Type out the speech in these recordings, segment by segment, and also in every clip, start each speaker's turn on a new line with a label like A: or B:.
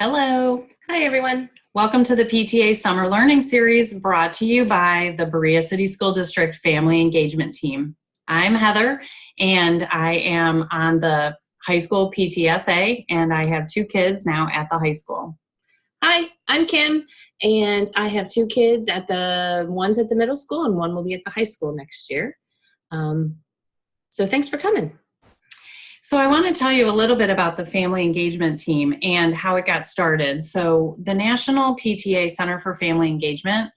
A: Hello.
B: Hi, everyone.
A: Welcome to the PTA Summer Learning Series brought to you by the Berea City School District Family Engagement Team. I'm Heather, and I am on the high school PTSA, and I have two kids now at the high school.
B: Hi, I'm Kim, and I have two kids one's at the middle school and one will be at the high school next year. So thanks for coming.
A: So I want to tell you a little bit about the Family Engagement Team and how it got started. So the National PTA Center for Family Engagement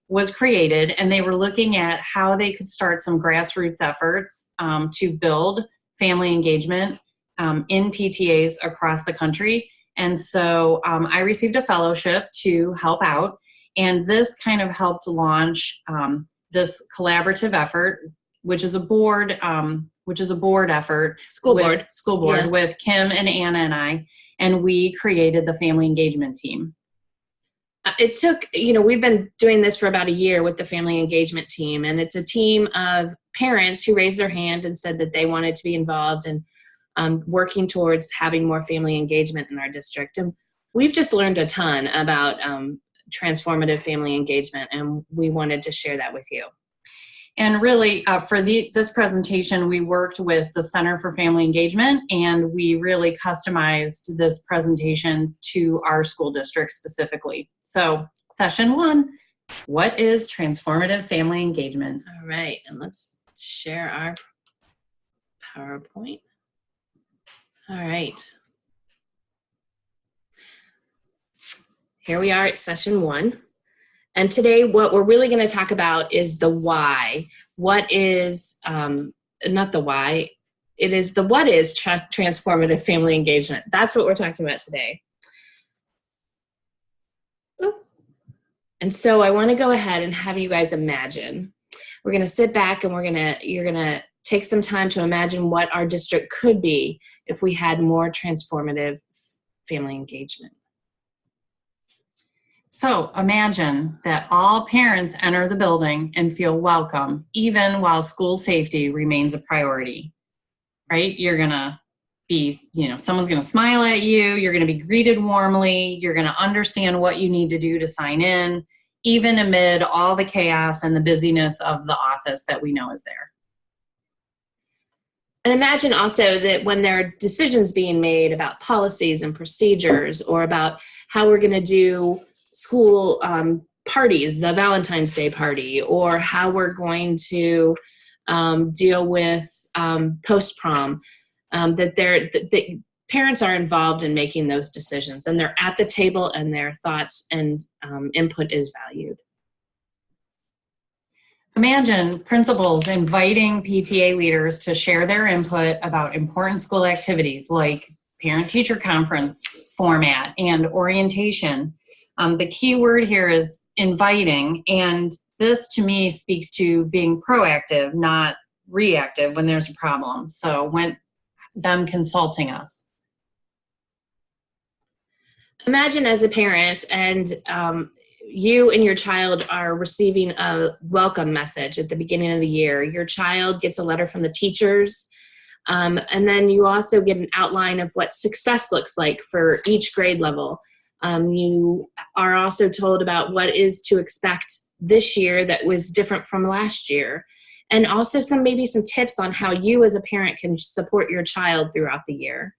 A: was created, and they were looking at how they could start some grassroots efforts to build family engagement in PTAs across the country. And so I received a fellowship to help out, and this kind of helped launch this collaborative effort, which is a board effort.
B: School board.
A: Yeah. With Kim and Anna and I, and we created the Family Engagement Team.
B: It took, we've been doing this for about a year with the Family Engagement Team, and it's a team of parents who raised their hand and said that they wanted to be involved and working towards having more family engagement in our district. And we've just learned a ton about transformative family engagement, and we wanted to share that with you.
A: And really, for this presentation, we worked with the Center for Family Engagement, and we really customized this presentation to our school district specifically. So, session 1, what is transformative family engagement?
B: All right, and let's share our PowerPoint. All right. Here we are at session 1. And today what we're really going to talk about is the why. What is, not the why, it is the what is transformative family engagement. That's what we're talking about today. And so I want to go ahead and have you guys imagine. We're going to sit back and you're going to take some time to imagine what our district could be if we had more transformative family engagement.
A: So imagine that all parents enter the building and feel welcome, even while school safety remains a priority, right? You're going to be, someone's going to smile at you. You're going to be greeted warmly. You're going to understand what you need to do to sign in, even amid all the chaos and the busyness of the office that we know is there.
B: And imagine also that when there are decisions being made about policies and procedures, or about how we're going to do school parties, the Valentine's Day party, or how we're going to deal with post-prom, that parents are involved in making those decisions, and they're at the table, and their thoughts and input is valued.
A: Imagine principals inviting PTA leaders to share their input about important school activities like parent-teacher conference format and orientation. The key word here is inviting, and this to me speaks to being proactive, not reactive when there's a problem. So when them consulting us.
B: Imagine as a parent and you and your child are receiving a welcome message at the beginning of the year. Your child gets a letter from the teachers, and then you also get an outline of what success looks like for each grade level. You are also told about what is to expect this year that was different from last year, and also maybe some tips on how you as a parent can support your child throughout the year.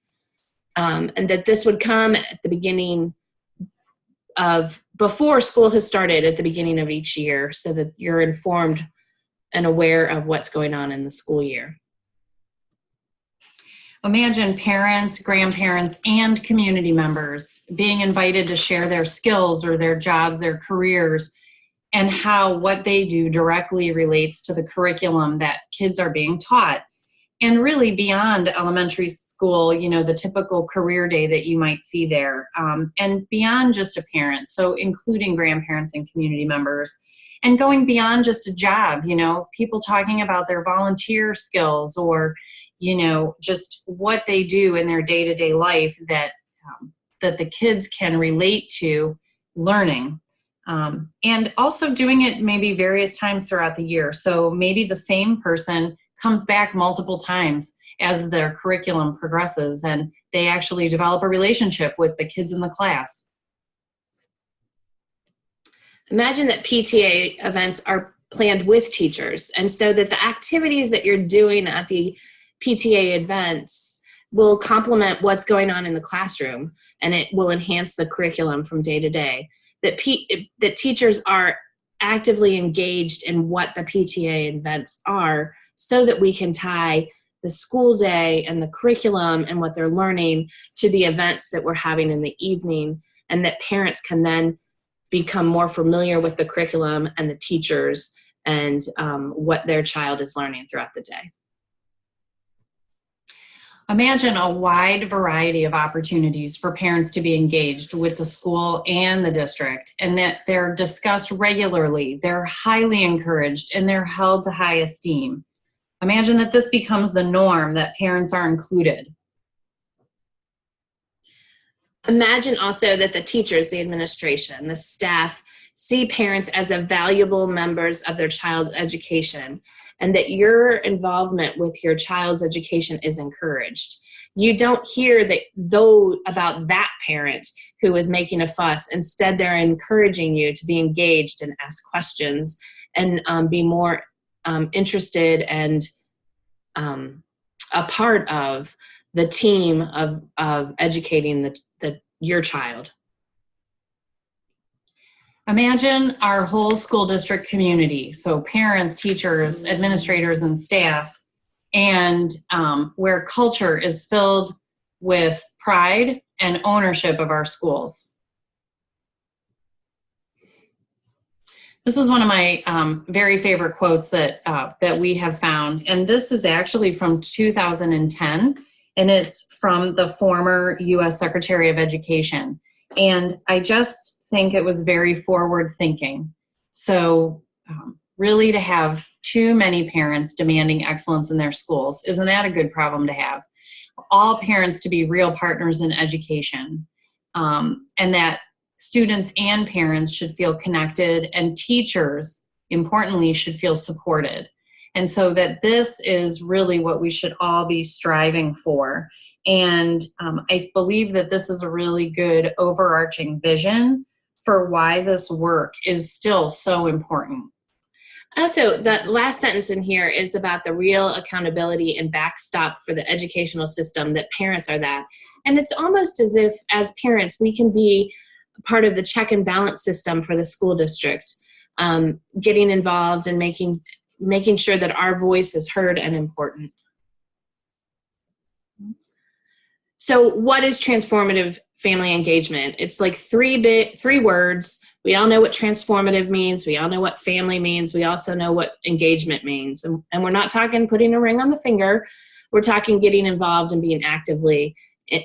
B: And that this would come at the beginning before school has started at the beginning of each year, so that you're informed and aware of what's going on in the school year.
A: Imagine parents, grandparents, and community members being invited to share their skills or their jobs, their careers, and how what they do directly relates to the curriculum that kids are being taught. And really beyond elementary school, the typical career day that you might see there, and beyond just a parent, so including grandparents and community members, and going beyond just a job, people talking about their volunteer skills or just what they do in their day-to-day life that the kids can relate to learning. And also doing it maybe various times throughout the year. So maybe the same person comes back multiple times as their curriculum progresses, and they actually develop a relationship with the kids in the class.
B: Imagine that PTA events are planned with teachers, and so that the activities that you're doing at the PTA events will complement what's going on in the classroom, and it will enhance the curriculum from day to day. That teachers are actively engaged in what the PTA events are, so that we can tie the school day and the curriculum and what they're learning to the events that we're having in the evening, and that parents can then become more familiar with the curriculum and the teachers and what their child is learning throughout the day.
A: Imagine a wide variety of opportunities for parents to be engaged with the school and the district, and that they're discussed regularly, they're highly encouraged, and they're held to high esteem. Imagine that this becomes the norm, that parents are included.
B: Imagine also that the teachers, the administration, the staff see parents as a valuable members of their child's education, and that your involvement with your child's education is encouraged. You don't hear about that parent who is making a fuss. Instead, they're encouraging you to be engaged and ask questions and be more interested and a part of the team of educating your child.
A: Imagine our whole school district community, so parents, teachers, administrators, and staff, and where culture is filled with pride and ownership of our schools. This is one of my very favorite quotes that we have found, and this is actually from 2010, and it's from the former U.S. Secretary of Education. And I just think it was very forward thinking. So really, to have too many parents demanding excellence in their schools, isn't that a good problem to have? All parents to be real partners in education, and that students and parents should feel connected, and teachers, importantly, should feel supported. And so that this is really what we should all be striving for. And I believe that this is a really good overarching vision for why this work is still so important.
B: Also, the last sentence in here is about the real accountability and backstop for the educational system, that parents are that. And it's almost as if, as parents, we can be part of the check and balance system for the school district, getting involved and making sure that our voice is heard and important. So what is transformative family engagement? It's like three words. We all know what transformative means. We all know what family means. We also know what engagement means. And we're not talking putting a ring on the finger. We're talking getting involved and being actively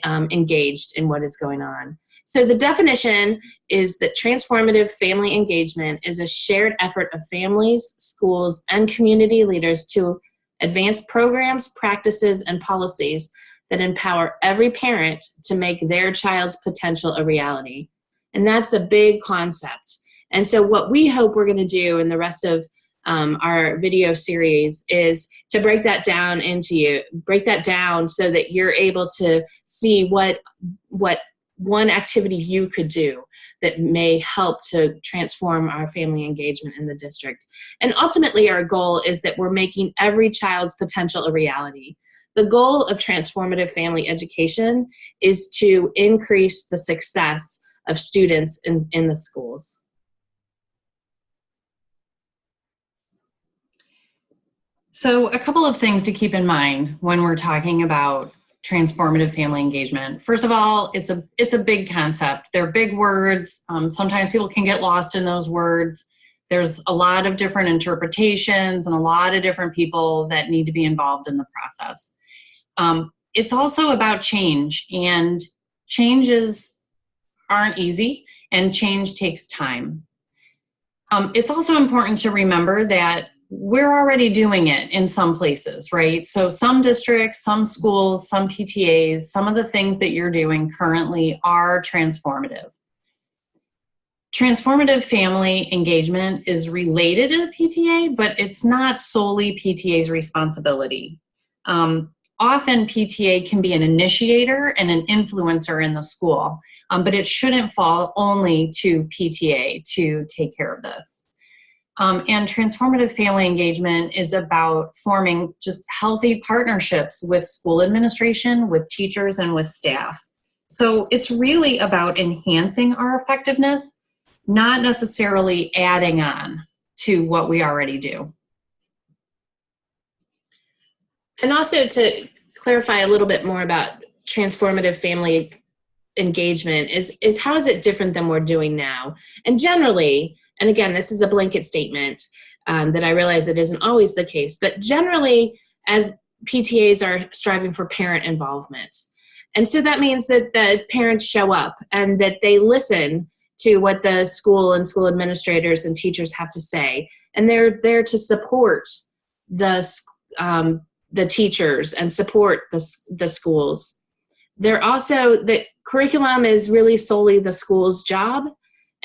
B: engaged in what is going on. So the definition is that transformative family engagement is a shared effort of families, schools, and community leaders to advance programs, practices, and policies that empower every parent to make their child's potential a reality. And that's a big concept. And so what we hope we're going to do in the rest of our video series is to break that down so that you're able to see what one activity you could do that may help to transform our family engagement in the district. And ultimately, our goal is that we're making every child's potential a reality. The goal of transformative family education is to increase the success of students in the schools.
A: So a couple of things to keep in mind when we're talking about transformative family engagement. First of all, it's a big concept. They're big words. Sometimes people can get lost in those words. There's a lot of different interpretations and a lot of different people that need to be involved in the process. It's also about change, and changes aren't easy, and change takes time. It's also important to remember that we're already doing it in some places, right? So some districts, some schools, some PTAs, some of the things that you're doing currently are transformative. Transformative family engagement is related to the PTA, but it's not solely PTA's responsibility. Often PTA can be an initiator and an influencer in the school, but it shouldn't fall only to PTA to take care of this. And transformative family engagement is about forming just healthy partnerships with school administration, with teachers, and with staff. So it's really about enhancing our effectiveness, not necessarily adding on to what we already do.
B: And also to clarify a little bit more about transformative family engagement is how is it different than we're doing now? And generally, and again, this is a blanket statement that I realize it isn't always the case, but generally as PTAs are striving for parent involvement. And so that means that the parents show up and that they listen to what the school and school administrators and teachers have to say. And they're there to support the teachers and support the schools. They're also, the curriculum is really solely the school's job,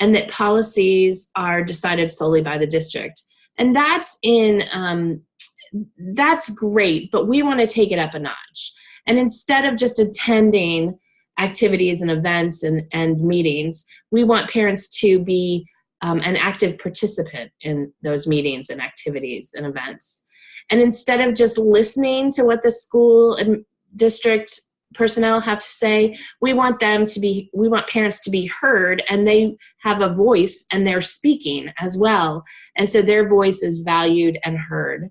B: and that policies are decided solely by the district. And that's great, but we want to take it up a notch. And instead of just attending activities and events and meetings, we want parents to be an active participant in those meetings and activities and events. And instead of just listening to what the school and district personnel have to say, we want parents to be heard, and they have a voice and they're speaking as well. And so their voice is valued and heard.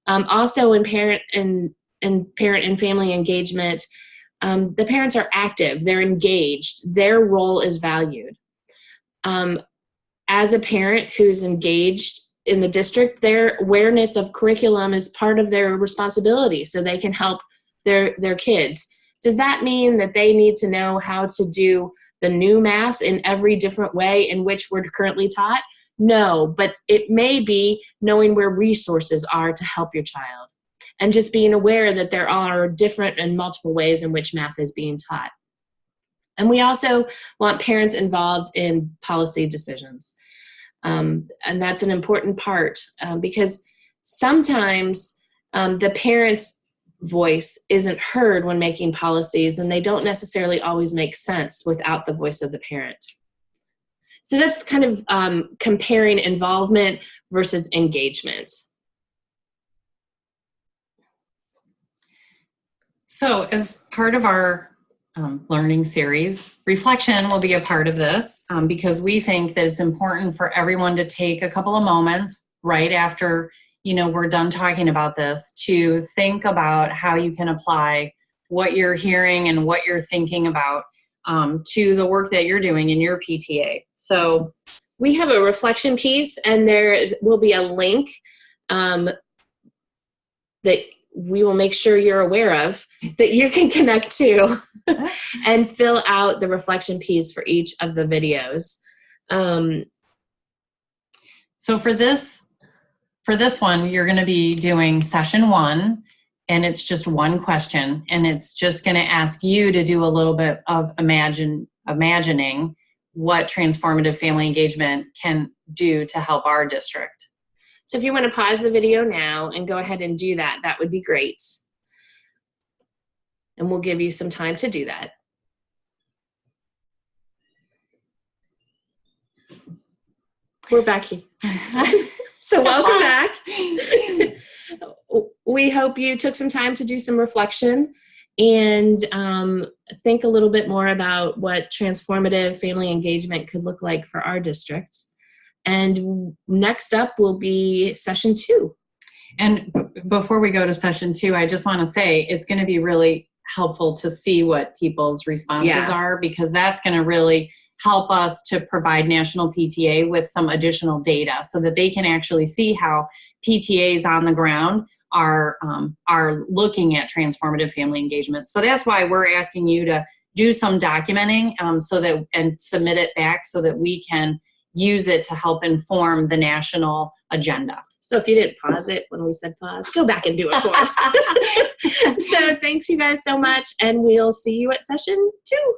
B: Also in parent and family engagement, the parents are active, they're engaged, their role is valued. As a parent who's engaged in the district, their awareness of curriculum is part of their responsibility, so they can help their kids. Does that mean that they need to know how to do the new math in every different way in which we're currently taught? No, but it may be knowing where resources are to help your child, and just being aware that there are different and multiple ways in which math is being taught. And we also want parents involved in policy decisions. And that's an important part because sometimes the parents' voice isn't heard when making policies, and they don't necessarily always make sense without the voice of the parent. So that's kind of comparing involvement versus engagement.
A: So as part of our learning series, reflection will be a part of this because we think that it's important for everyone to take a couple of moments right after we're done talking about this to think about how you can apply what you're hearing and what you're thinking about to the work that you're doing in your PTA. So
B: we have a reflection piece, and there will be a link that we will make sure you're aware of that you can connect to and fill out the reflection piece for each of the videos.
A: So for this one, you're going to be doing session 1, and it's just one question, and it's just going to ask you to do a little bit of imagining what transformative family engagement can do to help our district.
B: So if you want to pause the video now and go ahead and do that, that would be great. And we'll give you some time to do that. We're back here. So welcome back. We hope you took some time to do some reflection and think a little bit more about what transformative family engagement could look like for our district. And next up will be session 2.
A: And before we go to session 2, I just want to say it's going to be really helpful to see what people's responses are, because that's going to really help us to provide National PTA with some additional data so that they can actually see how PTAs on the ground are looking at transformative family engagement. So that's why we're asking you to do some documenting and submit it back so that we can use it to help inform the national agenda.
B: So if you didn't pause it when we said pause, go back and do it for us. So thanks you guys so much, and we'll see you at session 2.